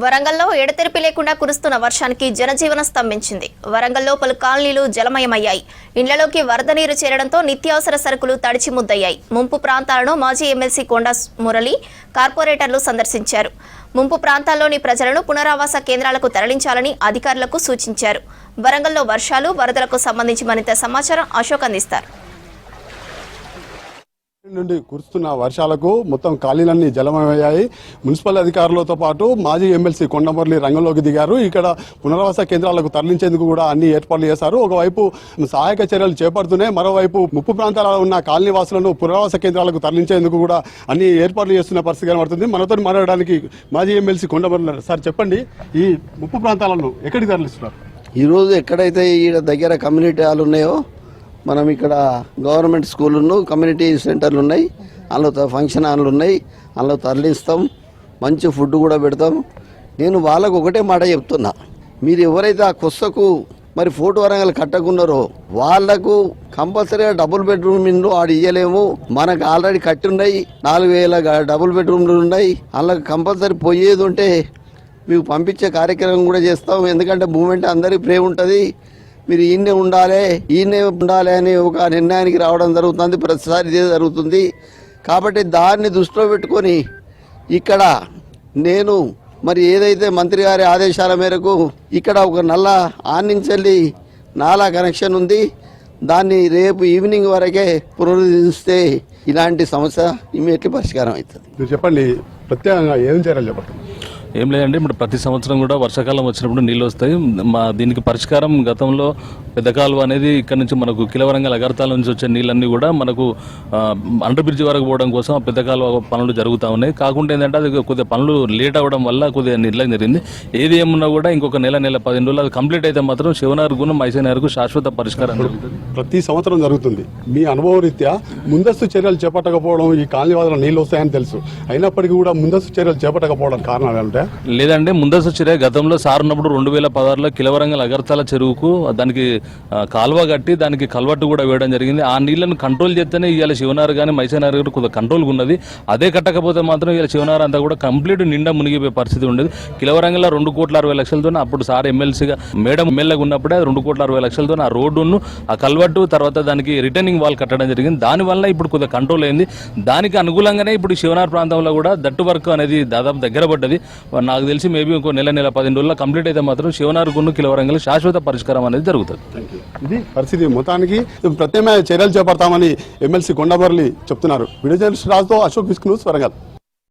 వరంగల్లో ఎడతెరిపి లేకుండా కురుస్తున్న వర్షానికి జనజీవనం స్తంభించింది. వరంగల్లో పలు కాలనీలు జలమయమయ్యాయి. ఇండ్లలోకి వరద నీరు చేరడంతో నిత్యావసర సరుకులు తడిచి ముద్దయ్యాయి. ముంపు ప్రాంతాలను మాజీ ఎమ్మెల్సీ కొండా మురళి కార్పొరేటర్లు సందర్శించారు. ముంపు ప్రాంతాల్లోని ప్రజలను పునరావాస కేంద్రాలకు తరలించాలని అధికారులకు సూచించారు. వరంగల్లో వర్షాలు, వరదలకు సంబంధించి మరింత సమాచారం అశోక్ అందిస్తారు. నుండి కురుస్తున్న వర్షాలకు మొత్తం కాలనీలన్నీ జలమయ్యాయి. మున్సిపల్ అధికారులతో పాటు మాజీ ఎమ్మెల్సీ కొండమురళి రంగంలోకి దిగారు. ఇక్కడ పునరావాస కేంద్రాలకు తరలించేందుకు కూడా అన్ని ఏర్పాట్లు చేశారు. ఒకవైపు సహాయక చర్యలు చేపడుతూనే మరోవైపు ముప్పు ప్రాంతాలలో ఉన్న కాలనీ వాసులను పునరావాస కేంద్రాలకు తరలించేందుకు కూడా అన్ని ఏర్పాట్లు చేస్తున్న పరిస్థితి కనబడుతుంది. మనతో మాట్లాడడానికి మాజీ ఎమ్మెల్సీ కొండమురళి సార్, చెప్పండి, ఈ ముప్పు ప్రాంతాలను ఎక్కడికి తరలిస్తున్నారు? ఈరోజు ఎక్కడైతే ఈ దగ్గర కమ్యూనిటీ హాల్ ఉన్నాయో, మనం ఇక్కడ గవర్నమెంట్ స్కూళ్ళు, కమ్యూనిటీ సెంటర్లు ఉన్నాయి, అందులో ఫంక్షన్ హాల్లు ఉన్నాయి, అందులో తరలిస్తాం, మంచి ఫుడ్ కూడా పెడతాం. నేను వాళ్ళకు ఒకటే మాట చెప్తున్నా, మీరు ఎవరైతే ఆ కొස්සకు మరి ఫోటో వరంగల్ కట్టకున్నారో వాళ్లకు కంపల్సరీగా డబుల్ బెడ్రూమ్ ఇండ్లు ఆడు ఇయ్యలేము. మనకు ఆల్రెడీ కట్టి ఉన్నాయి, 4000 డబుల్ బెడ్రూమ్లు ఉన్నాయి. వాళ్ళకి కంపల్సరీ పోయేది ఉంటే మీకు పంపించే కార్యక్రమం కూడా చేస్తాం. ఎందుకంటే మూమెంట్ అందరికీ ప్రేమ ఉంటుంది. మీరు ఈయనే ఉండాలి అని ఒక నిర్ణయానికి రావడం జరుగుతుంది. ప్రతిసారి ఇదే జరుగుతుంది. కాబట్టి దాన్ని దృష్టిలో పెట్టుకొని ఇక్కడ నేను మరి ఏదైతే మంత్రి గారి ఆదేశాల మేరకు ఇక్కడ ఒక ఆన్నించెల్లి నాలా కనెక్షన్ ఉంది, దాన్ని రేపు ఈవినింగ్ వరకే పునరుద్ధరిస్తే ఇలాంటి సమస్య ఇమీడియట్లీ పరిష్కారం అవుతుంది. మీరు చెప్పండి, ప్రత్యేకంగా ఏం చేయాలి చెప్పండి. ఏం లేదండి, ఇప్పుడు ప్రతి సంవత్సరం కూడా వర్షాకాలం వచ్చినప్పుడు నీళ్ళు వస్తాయి. దీనికి పరిష్కారం గతంలో పెద్ద కాలువ అనేది ఇక్కడ నుంచి మనకు కిలవరంగల్ అగర్తాల నుంచి వచ్చే నీళ్ళన్నీ కూడా మనకు అండర్ బ్రిడ్జ్ వరకు పోవడం కోసం పెద్ద కాలువ పనులు జరుగుతూ ఉన్నాయి. కాకుండా ఏంటంటే అది కొద్దిగా పనులు లేట్ అవ్వడం వల్ల కొద్దిగా నిర్లక్ష్యం జరిగింది. ఏది ఏమున్నా కూడా ఇంకొక నెల 15 రోజులు అది కంప్లీట్ అయితే మాత్రం శివనగర్కు మైసనగర్కు శాశ్వత పరిష్కారం జరుగుతుంది. ప్రతి సంవత్సరం జరుగుతుంది. మీ అనుభవ రీత్యా ముందస్తు చర్యలు చేపట్టకపోవడం, ఈ కాలనీ వాదన నీళ్ళు వస్తాయని తెలుసు, అయినప్పటికీ కూడా ముందస్తు చర్యలు చేపట్టకపోవడం కారణాలు ఏమంటే? లేదంటే ముందస్తు చర్య గతంలో సార్ ఉన్నప్పుడు 2016లో కిలవరంగల్ అగర్తాల చెరువుకు దానికి కాలువ కట్టి దానికి కల్వట్టు కూడా వేయడం జరిగింది. ఆ నీళ్లను కంట్రోల్ చేస్తేనే ఇవాళ శివనగర్ కానీ మైసనగర్ కానీ కొద్దిగా కంట్రోల్గా ఉన్నది. అదే కట్టకపోతే మాత్రం ఇవాళ శివనగర్ అంతా కూడా కంప్లీట్ నిండా మునిగిపోయే పరిస్థితి ఉండేది. కిలవరంగల్లో 2,60,00,000తో అప్పుడు సార్ ఎమ్మెల్సీగా మేడం ఎమ్మెల్యేగా ఉన్నప్పుడే 2,60,00,000తో ఆ రోడ్డును, ఆ కల్వట్టు, తర్వాత దానికి రిటర్నింగ్ వాల్ కట్టడం జరిగింది. దానివల్ల ఇప్పుడు కొద్దిగా కంట్రోల్ అయింది. దానికి అనుకూలంగానే ఇప్పుడు శివనగర్ ప్రాంతంలో కూడా దట్టు వర్క్ అనేది దాదాపు దగ్గర పడ్డది. నాకు తెలిసి మేబీ ఇంకో నెల 15 రోజుల్లో కంప్లీట్ అయితే మాత్రం శివనగర్కు కిలవరంగల్ శాశ్వత పరిష్కారం అనేది జరుగుతుంది. ఇది పరిస్థితి. మొత్తానికి ప్రత్యేకమైన చర్యలు చేపడతామని ఎమ్మెల్సీ కొండమురళి చెప్తున్నారు. వీడియో జర్నలిస్ట్ రాజుతో అశోక్, న్యూస్, వరంగల్.